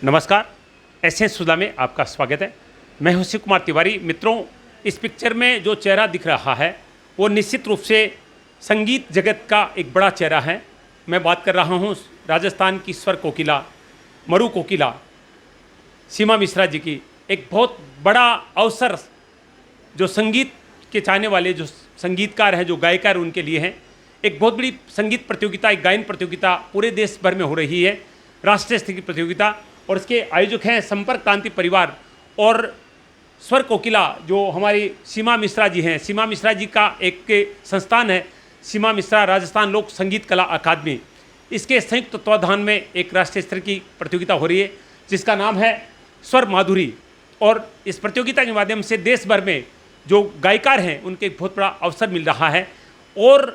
नमस्कार, एसएन सुधा में आपका स्वागत है। मैं हूं शिव कुमार तिवारी। मित्रों, इस पिक्चर में जो चेहरा दिख रहा है वो निश्चित रूप से संगीत जगत का एक बड़ा चेहरा है। मैं बात कर रहा हूं राजस्थान की स्वर कोकिला, मरु कोकिला सीमा मिश्रा जी की। एक बहुत बड़ा अवसर जो संगीत के चाहने वाले जो संगीतकार हैं, जो गायकार, उनके लिए हैं। एक बहुत बड़ी संगीत प्रतियोगिता, एक गायन प्रतियोगिता पूरे देश भर में हो रही है, राष्ट्रीय स्तर की प्रतियोगिता। और इसके आयोजक हैं संपर्क क्रांति परिवार और स्वर कोकिला जो हमारी सीमा मिश्रा जी हैं। सीमा मिश्रा जी का एक संस्थान है, सीमा मिश्रा राजस्थान लोक संगीत कला अकादमी। इसके संयुक्त तत्वाधान में एक राष्ट्रीय स्तर की प्रतियोगिता हो रही है जिसका नाम है स्वर माधुरी। और इस प्रतियोगिता के माध्यम से देश भर में जो गायकार हैं उनके एक बहुत बड़ा अवसर मिल रहा है। और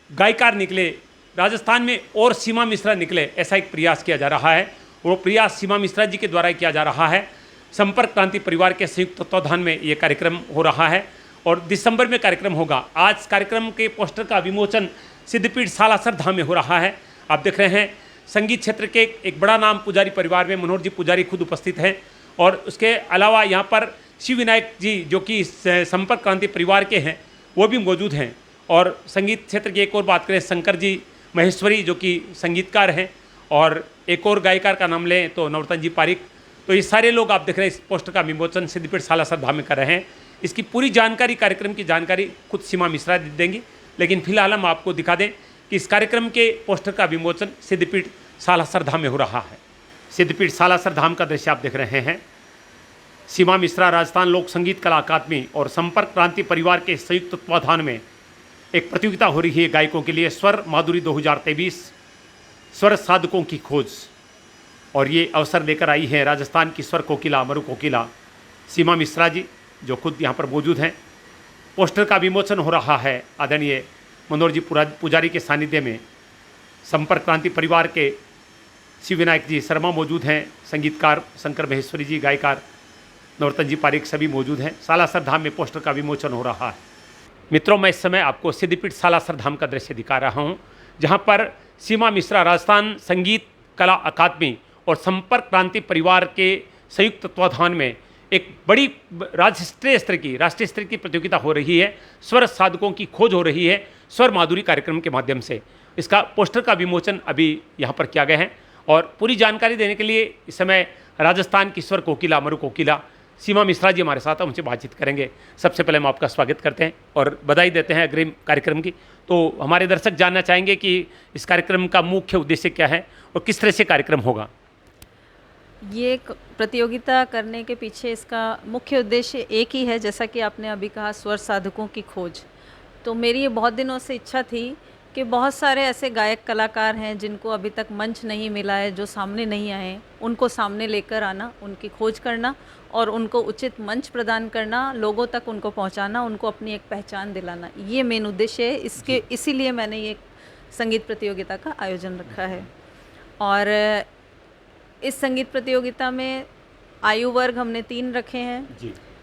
गायकार निकले राजस्थान में और सीमा मिश्रा निकले, ऐसा एक प्रयास किया जा रहा है। वो प्रयास सीमा मिश्रा जी के द्वारा किया जा रहा है। संपर्क क्रांति परिवार के संयुक्त तत्वाधान में ये कार्यक्रम हो रहा है और दिसंबर में कार्यक्रम होगा। आज कार्यक्रम के पोस्टर का विमोचन सिद्धपीठ सालासर धाम में हो रहा है। आप देख रहे हैं संगीत क्षेत्र के एक बड़ा नाम पुजारी परिवार में मनोहर जी पुजारी खुद उपस्थित हैं। और उसके अलावा यहाँ पर शिव विनायक जी जो कि संपर्क क्रांति परिवार के हैं वो भी मौजूद हैं। और संगीत क्षेत्र की एक और बात करें, शंकर जी महेश्वरी जो कि संगीतकार हैं, और एक और गायकार का नाम लें तो नवरतन जी पारिक। तो ये सारे लोग आप देख रहे हैं। इस पोस्टर का विमोचन सिद्धपीठ सालासर धाम में कर रहे हैं। इसकी पूरी जानकारी, कार्यक्रम की जानकारी खुद सीमा मिश्रा देंगी, लेकिन फिलहाल हम आपको दिखा दें कि इस कार्यक्रम के पोस्टर का विमोचन सिद्धपीठ सालासर धाम में हो रहा है। सिद्धपीठ सालासर धाम का दृश्य आप देख रहे हैं। सीमा मिश्रा राजस्थान लोक संगीत कला अकादमी और संपर्क क्रांति परिवार के संयुक्त तत्वाधान में एक प्रतियोगिता हो रही है गायकों के लिए, स्वर माधुरी 2023 स्वर साधकों की खोज। और ये अवसर लेकर आई है राजस्थान की स्वर कोकिला, मरु कोकिला सीमा मिश्रा जी जो खुद यहाँ पर मौजूद हैं। पोस्टर का विमोचन हो रहा है आदरणीय मनोहर जी पुजारी के सानिध्य में। संपर्क क्रांति परिवार के शिव विनायक जी शर्मा मौजूद हैं, संगीतकार शंकर महेश्वरी जी, गायकार नवरतन जी पारिक सभी मौजूद हैं। सालासर धाम में पोस्टर का विमोचन हो रहा है। मित्रों, मैं इस समय आपको सिद्धपीठ सालासर धाम का दृश्य दिखा रहा हूँ जहाँ पर सीमा मिश्रा राजस्थान संगीत कला अकादमी और संपर्क क्रांति परिवार के संयुक्त तत्वाधान में एक बड़ी राष्ट्रीय स्तर की प्रतियोगिता हो रही है। स्वर साधकों की खोज हो रही है स्वर माधुरी कार्यक्रम के माध्यम से। इसका पोस्टर का विमोचन अभी यहाँ पर किया गया है। और पूरी जानकारी देने के लिए इस समय राजस्थान की स्वर कोकिला, मरु कोकिला सीमा मिश्रा जी हमारे साथ हैं, उनसे बातचीत करेंगे। सबसे पहले हम आपका स्वागत करते हैं और बधाई देते हैं अग्रिम कार्यक्रम की। तो हमारे दर्शक जानना चाहेंगे कि इस कार्यक्रम का मुख्य उद्देश्य क्या है और किस तरह से कार्यक्रम होगा। ये प्रतियोगिता करने के पीछे इसका मुख्य उद्देश्य एक ही है, जैसा कि आपने अभी कहा, स्वर साधकों की खोज। तो मेरी ये बहुत दिनों से इच्छा थी कि बहुत सारे ऐसे गायक कलाकार हैं जिनको अभी तक मंच नहीं मिला है, जो सामने नहीं आए, उनको सामने लेकर आना, उनकी खोज करना और उनको उचित मंच प्रदान करना, लोगों तक उनको पहुंचाना, उनको अपनी एक पहचान दिलाना। ये मेन उद्देश्य है। इसीलिए मैंने ये संगीत प्रतियोगिता का आयोजन रखा है। और इस संगीत प्रतियोगिता में आयु वर्ग हमने 3 रखे हैं,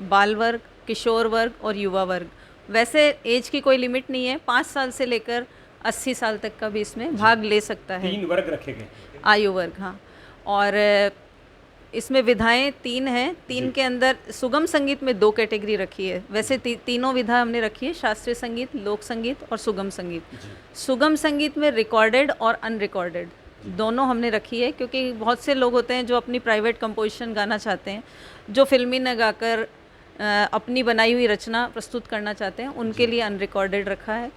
बाल वर्ग, किशोर वर्ग और युवा वर्ग। वैसे एज की कोई लिमिट नहीं है, 5 साल से लेकर 80 साल तक का भी इसमें भाग ले सकता है। 3 वर्ग रखे गए, आयु वर्ग, हाँ। और इसमें विधाएं 3 हैं। 3 के अंदर सुगम संगीत में 2 कैटेगरी रखी है। वैसे तीनों विधा हमने रखी है, शास्त्रीय संगीत, लोक संगीत और सुगम संगीत। सुगम संगीत में रिकॉर्डेड और अनरिकॉर्डेड दोनों हमने रखी है, क्योंकि बहुत से लोग होते हैं जो अपनी प्राइवेट कंपोजिशन गाना चाहते हैं, जो फिल्मी न गाकर अपनी बनाई हुई रचना प्रस्तुत करना चाहते हैं, उनके लिए अनरिकॉर्डेड रखा है।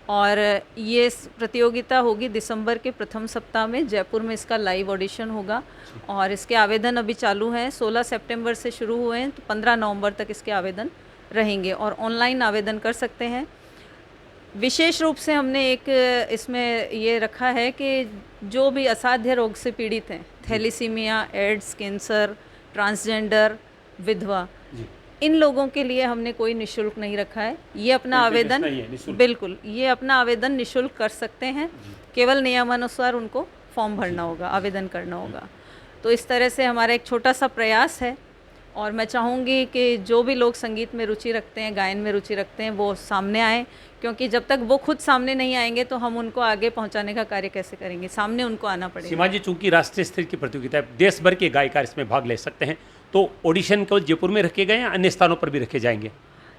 और ये प्रतियोगिता होगी दिसंबर के प्रथम सप्ताह में, जयपुर में इसका लाइव ऑडिशन होगा। और इसके आवेदन अभी चालू हैं, 16 सितंबर से शुरू हुए हैं, तो 15 नवंबर तक इसके आवेदन रहेंगे और ऑनलाइन आवेदन कर सकते हैं। विशेष रूप से हमने एक इसमें ये रखा है कि जो भी असाध्य रोग से पीड़ित हैं, थैलीसीमिया, एड्स, कैंसर, ट्रांसजेंडर, विधवा, इन लोगों के लिए हमने कोई निशुल्क नहीं रखा है। ये अपना आवेदन, बिल्कुल, ये अपना आवेदन निशुल्क कर सकते हैं। केवल नियमानुसार उनको फॉर्म भरना होगा, आवेदन करना होगा। तो इस तरह से हमारा एक छोटा सा प्रयास है और मैं चाहूँगी कि जो भी लोग संगीत में रुचि रखते हैं, गायन में रुचि रखते हैं, वो सामने आएँ, क्योंकि जब तक वो खुद सामने नहीं आएंगे तो हम उनको आगे पहुंचाने का कार्य कैसे करेंगे, सामने उनको आना पड़ेगा। सीमा जी, चूंकि राष्ट्रीय स्तर की प्रतियोगिता है, देश भर के गायकार इसमें भाग ले सकते हैं, तो ऑडिशन केवल जयपुर में रखे गए या अन्य स्थानों पर भी रखे जाएंगे?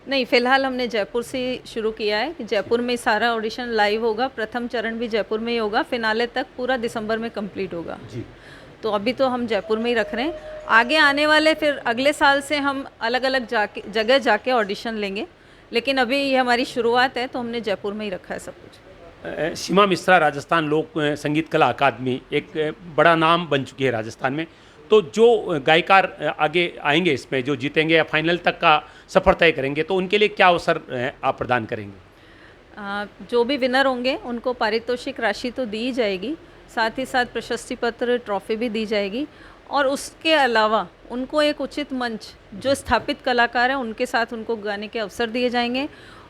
नहीं, फिलहाल हमने जयपुर से शुरू किया है कि जयपुर में सारा ऑडिशन लाइव होगा। प्रथम चरण भी जयपुर में ही होगा, फिनाले तक पूरा दिसंबर में कंप्लीट होगा जी। तो अभी तो हम जयपुर में ही रख रहे हैं। आगे आने वाले फिर अगले साल से हम अलग अलग जगह जाके ऑडिशन लेंगे, लेकिन अभी ये हमारी शुरुआत है तो हमने जयपुर में ही रखा है सब कुछ। सीमा मिश्रा, राजस्थान लोक संगीत कला अकादमी एक बड़ा नाम बन चुकी है राजस्थान में, तो जो गायकार आगे आएंगे इसमें, जो जीतेंगे या फाइनल तक का सफर तय करेंगे, तो उनके लिए क्या अवसर आप प्रदान करेंगे? जो भी विनर होंगे उनको पारितोषिक राशि तो दी जाएगी, साथ ही साथ प्रशस्ति पत्र, ट्रॉफी भी दी जाएगी, और उसके अलावा उनको एक उचित मंच, जो स्थापित कलाकार हैं उनके साथ उनको गाने के अवसर दिए जाएंगे,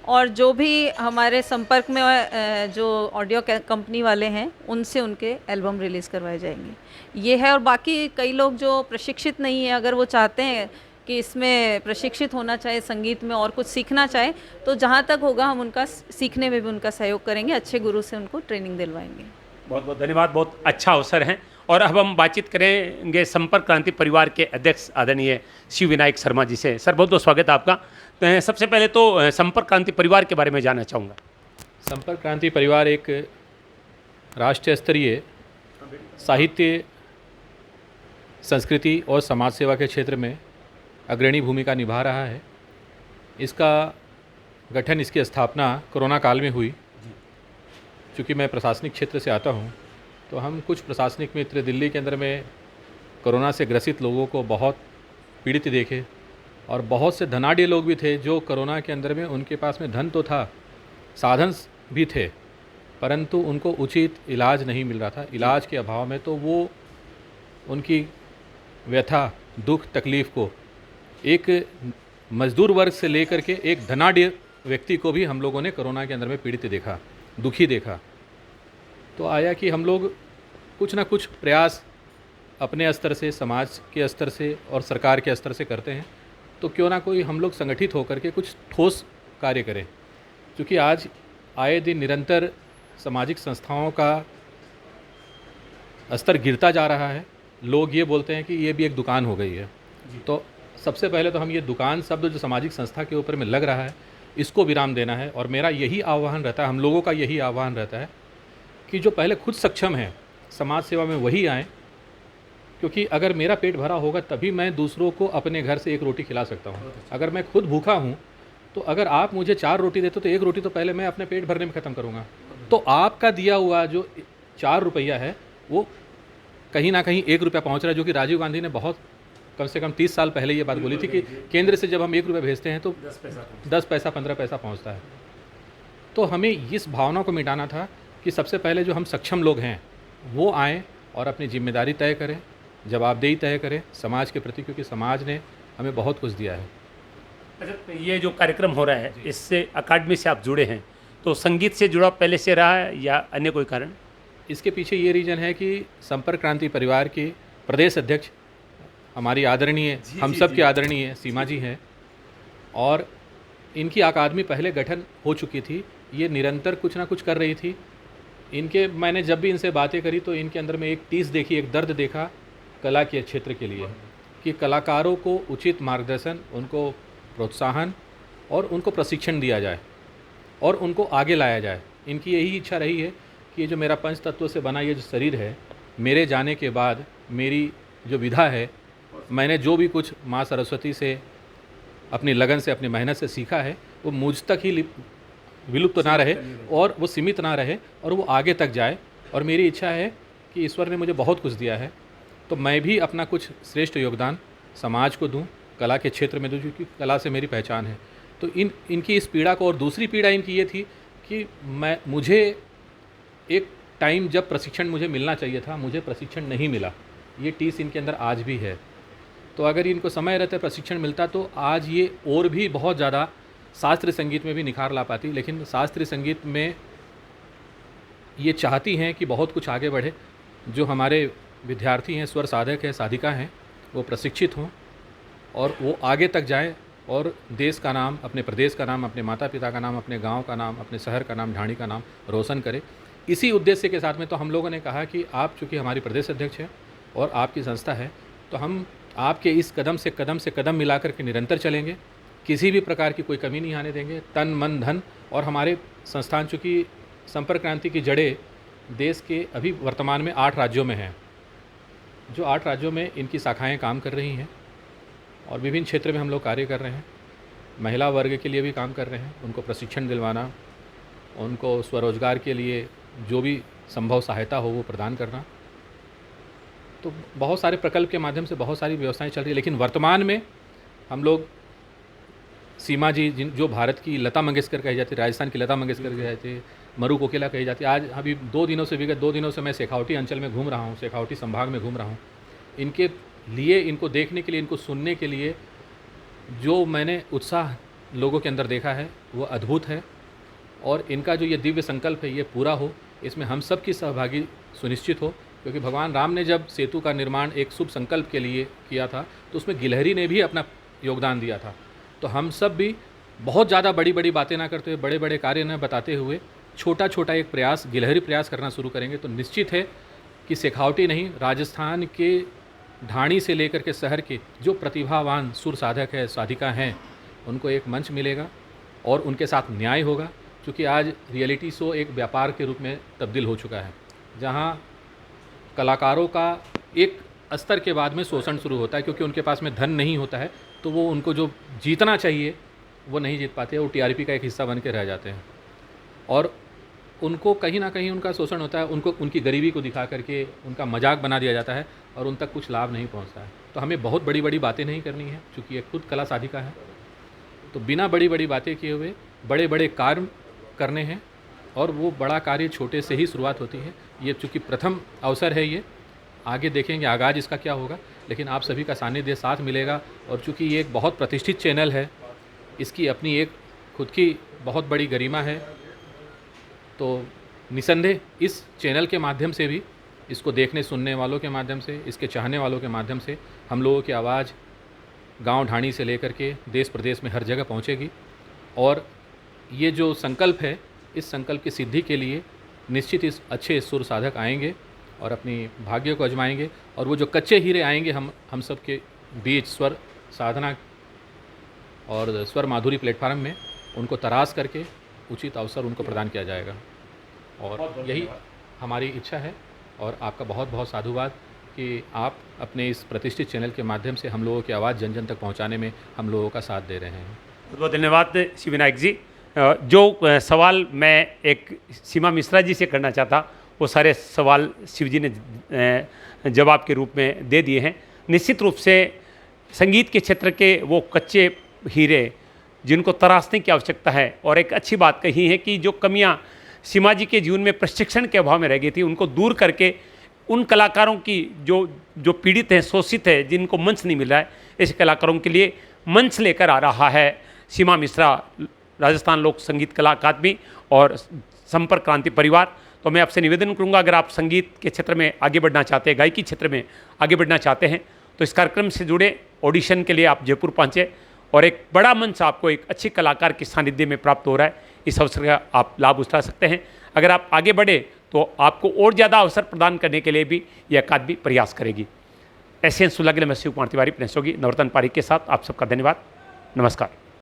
और जो भी हमारे संपर्क में जो ऑडियो कंपनी वाले हैं उनसे उनके एल्बम रिलीज़ करवाए जाएंगे। ये है, और बाकी कई लोग जो प्रशिक्षित नहीं है, अगर वो चाहते हैं कि इसमें प्रशिक्षित होना चाहे, संगीत में और कुछ सीखना चाहे, तो जहाँ तक होगा हम उनका सीखने में भी उनका सहयोग करेंगे, अच्छे गुरु से उनको ट्रेनिंग दिलवाएंगे। बहुत बहुत धन्यवाद, बहुत अच्छा अवसर है। और अब हम बातचीत करेंगे संपर्क क्रांति परिवार के अध्यक्ष आदरणीय शिव विनायक शर्मा जी से। सर, बहुत बहुत स्वागत है आपका। तो सबसे पहले तो संपर्क क्रांति परिवार के बारे में जानना चाहूँगा। संपर्क क्रांति परिवार एक राष्ट्रीय स्तरीय साहित्य, संस्कृति और समाज सेवा के क्षेत्र में अग्रणी भूमिका निभा रहा है। इसका गठन, इसकी स्थापना कोरोना काल में हुई। चूँकि मैं प्रशासनिक क्षेत्र से आता हूँ, तो हम कुछ प्रशासनिक मित्र दिल्ली के अंदर में कोरोना से ग्रसित लोगों को बहुत पीड़ित देखे, और बहुत से धनाढ़ लोग भी थे जो कोरोना के अंदर में उनके पास में धन तो था, साधन भी थे, परंतु उनको उचित इलाज नहीं मिल रहा था। इलाज के अभाव में तो वो उनकी व्यथा, दुख, तकलीफ़ को एक मजदूर वर्ग से लेकर के एक धनाढ़ व्यक्ति को भी हम लोगों ने कोरोना के अंदर में पीड़ित देखा, दुखी देखा। तो आया कि हम लोग कुछ ना कुछ प्रयास अपने स्तर से, समाज के स्तर से और सरकार के स्तर से करते हैं, तो क्यों ना कोई हम लोग संगठित होकर के कुछ ठोस कार्य करें। क्योंकि आज आए दिन निरंतर सामाजिक संस्थाओं का स्तर गिरता जा रहा है। लोग ये बोलते हैं कि ये भी एक दुकान हो गई है। तो सबसे पहले तो हम ये दुकान शब्द जो सामाजिक संस्था के ऊपर में लग रहा है, इसको विराम देना है। और मेरा यही आह्वान रहता है, हम लोगों का यही आह्वान रहता है कि जो पहले खुद सक्षम है समाज सेवा में, वही आएँ। क्योंकि अगर मेरा पेट भरा होगा तभी मैं दूसरों को अपने घर से एक रोटी खिला सकता हूँ। अगर मैं खुद भूखा हूँ, तो अगर आप मुझे 4 रोटी देते तो 1 रोटी तो पहले मैं अपने पेट भरने में ख़त्म करूँगा। तो आपका दिया हुआ जो 4 रुपया है, वो कहीं ना कहीं 1 रुपया पहुँच रहा है। जो कि राजीव गांधी ने बहुत कम से कम 30 साल पहले ये बात बोली थी कि केंद्र से जब हम 1 रुपया भेजते हैं तो 10 पैसा 15 पैसा पहुँचता है। तो हमें इस भावना को मिटाना था कि सबसे पहले जो हम सक्षम लोग हैं वो आएँ और अपनी जिम्मेदारी तय करें, जवाबदेही तय करें समाज के प्रति, क्योंकि समाज ने हमें बहुत कुछ दिया है। अच्छा, ये जो कार्यक्रम हो रहा है, इससे अकादमी से आप जुड़े हैं, तो संगीत से जुड़ा पहले से रहा है या अन्य कोई कारण? इसके पीछे ये रीज़न है कि संपर्क क्रांति परिवार के प्रदेश अध्यक्ष हमारी आदरणीय, हम सब की आदरणीय सीमा जी हैं, और इनकी अकादमी पहले गठन हो चुकी थी। ये निरंतर कुछ ना कुछ कर रही थी। इनके, मैंने जब भी इनसे बातें करी तो इनके अंदर में एक टीस देखी, एक दर्द देखा कला के क्षेत्र के लिए, कि कलाकारों को उचित मार्गदर्शन, उनको प्रोत्साहन और उनको प्रशिक्षण दिया जाए और उनको आगे लाया जाए। इनकी यही इच्छा रही है कि ये जो मेरा पंच तत्वों से बना ये जो शरीर है, मेरे जाने के बाद मेरी जो विधा है, मैंने जो भी कुछ माँ सरस्वती से अपनी लगन से, अपनी मेहनत से सीखा है, वो मुझ तक ही विलुप्त ना रहे और वो सीमित ना रहे और वो आगे तक जाए। और मेरी इच्छा है कि ईश्वर ने मुझे बहुत कुछ दिया है, तो मैं भी अपना कुछ श्रेष्ठ योगदान समाज को दूं, कला के क्षेत्र में दूं, क्योंकि कला से मेरी पहचान है। तो इनकी इस पीड़ा को, और दूसरी पीड़ा इनकी ये थी कि मुझे एक टाइम जब प्रशिक्षण मुझे मिलना चाहिए था, मुझे प्रशिक्षण नहीं मिला। ये टीस इनके अंदर आज भी है। तो अगर इनको समय रहते प्रशिक्षण मिलता तो आज ये और भी बहुत ज़्यादा शास्त्रीय संगीत में भी निखार ला पाती। लेकिन शास्त्रीय संगीत में ये चाहती हैं कि बहुत कुछ आगे बढ़े। जो हमारे विद्यार्थी हैं, स्वर साधक हैं, साधिका हैं, वो प्रशिक्षित हों और वो आगे तक जाएं और देश का नाम, अपने प्रदेश का नाम, अपने माता पिता का नाम, अपने गांव का नाम, अपने शहर का नाम, ढाणी का नाम रोशन करें। इसी उद्देश्य के साथ में तो हम लोगों ने कहा कि आप चूँकि हमारी प्रदेश अध्यक्ष हैं और आपकी संस्था है, तो हम आपके इस कदम से कदम मिलाकर के निरंतर चलेंगे, किसी भी प्रकार की कोई कमी नहीं आने देंगे, तन मन धन। और हमारे संस्थान चूँकि संपर्क क्रांति की जड़ें देश के अभी वर्तमान में 8 राज्यों में हैं, जो 8 राज्यों में इनकी शाखाएं काम कर रही हैं और विभिन्न क्षेत्र में हम लोग कार्य कर रहे हैं। महिला वर्ग के लिए भी काम कर रहे हैं, उनको प्रशिक्षण दिलवाना, उनको स्वरोजगार के लिए जो भी संभव सहायता हो वो प्रदान करना। तो बहुत सारे प्रकल्प के माध्यम से बहुत सारी व्यवस्थाएं चल रही है। लेकिन वर्तमान में हम लोग सीमा जी, जो भारत की लता मंगेशकर कही जाती है, राजस्थान की लता मंगेशकर कही जाती है, मरु कोकिला कही जाती है, आज अभी 2 दिनों से विगत 2 दिनों से मैं शेखावटी अंचल में घूम रहा हूँ, शेखावटी संभाग में घूम रहा हूँ। इनके लिए, इनको देखने के लिए, इनको सुनने के लिए जो मैंने उत्साह लोगों के अंदर देखा है वो अद्भुत है। और इनका जो ये दिव्य संकल्प है ये पूरा हो, इसमें हम सब की सहभागी सुनिश्चित हो। क्योंकि भगवान राम ने जब सेतु का निर्माण एक शुभ संकल्प के लिए किया था तो उसमें गिलहरी ने भी अपना योगदान दिया था। तो हम सब भी बहुत ज़्यादा बड़ी बड़ी बातें ना करते हुए, बड़े बड़े कार्य न बताते हुए, छोटा छोटा एक प्रयास, गिलहरी प्रयास करना शुरू करेंगे तो निश्चित है कि शेखावटी नहीं, राजस्थान के ढाणी से लेकर के शहर के जो प्रतिभावान सुर साधक है, साधिका हैं, उनको एक मंच मिलेगा और उनके साथ न्याय होगा। क्योंकि आज रियलिटी शो एक व्यापार के रूप में तब्दील हो चुका है, जहाँ कलाकारों का एक स्तर के बाद में शोषण शुरू होता है, क्योंकि उनके पास में धन नहीं होता है तो वो उनको जो जीतना चाहिए वो नहीं जीत पाते, वो टीआरपी का एक हिस्सा बन के रह जाते हैं और उनको कहीं ना कहीं उनका शोषण होता है, उनको उनकी गरीबी को दिखा करके उनका मजाक बना दिया जाता है और उन तक कुछ लाभ नहीं पहुंचता है। तो हमें बहुत बड़ी बड़ी बातें नहीं करनी है, क्योंकि ये खुद कला साधिका है। तो बिना बड़ी बड़ी बातें किए हुए बड़े बड़े कार्य करने हैं और वो बड़ा कार्य छोटे से ही शुरुआत होती है। ये चूँकि प्रथम अवसर है, ये आगे देखेंगे आगाज इसका क्या होगा, लेकिन आप सभी का सानिध्य साथ मिलेगा। और चूँकि ये एक बहुत प्रतिष्ठित चैनल है, इसकी अपनी एक खुद की बहुत बड़ी गरिमा है, तो निसंदेह इस चैनल के माध्यम से भी, इसको देखने सुनने वालों के माध्यम से, इसके चाहने वालों के माध्यम से हम लोगों की आवाज़ गांव ढाणी से लेकर के देश प्रदेश में हर जगह पहुंचेगी। और ये जो संकल्प है, इस संकल्प की सिद्धि के लिए निश्चित इस अच्छे सुर साधक आएंगे और अपनी भाग्य को आजमाएंगे। और वो जो कच्चे हीरे आएंगे हम सब के बीच स्वर साधना और स्वर माधुरी प्लेटफार्म में, उनको तराश करके उचित अवसर उनको प्रदान किया जाएगा। और यही हमारी इच्छा है। और आपका बहुत बहुत साधुवाद कि आप अपने इस प्रतिष्ठित चैनल के माध्यम से हम लोगों की आवाज़ जन जन तक पहुंचाने में हम लोगों का साथ दे रहे हैं। बहुत बहुत धन्यवाद शिव विनायक जी। जो सवाल मैं एक सीमा मिश्रा जी से करना चाहता, वो सारे सवाल शिव जी ने जवाब के रूप में दे दिए हैं। निश्चित रूप से संगीत के क्षेत्र के वो कच्चे हीरे जिनको तराशने की आवश्यकता है, और एक अच्छी बात कही है कि जो कमियां सीमा जी के जीवन में प्रशिक्षण के अभाव में रह गई थी, उनको दूर करके उन कलाकारों की जो पीड़ित हैं, शोषित है, जिनको मंच नहीं मिल रहा है, ऐसे कलाकारों के लिए मंच लेकर आ रहा है सीमा मिश्रा, राजस्थान लोक संगीत कला अकादमी और संपर्क क्रांति परिवार। तो मैं आपसे निवेदन करूंगा, अगर आप संगीत के क्षेत्र में आगे बढ़ना चाहते हैं, गायकी क्षेत्र में आगे बढ़ना चाहते हैं, तो इस कार्यक्रम से जुड़े ऑडिशन के लिए आप जयपुर पहुँचे और एक बड़ा मंच आपको एक अच्छे कलाकार के सानिध्य में प्राप्त हो रहा है। इस अवसर का आप लाभ उठा सकते हैं। अगर आप आगे बढ़े तो आपको और ज़्यादा अवसर प्रदान करने के लिए भी यह अकादमी प्रयास करेगी। ऐसे सुलग मैं शिव कुमार तिवारी प्रेस होगी नवरत्न पारिक के साथ आप सबका धन्यवाद। नमस्कार।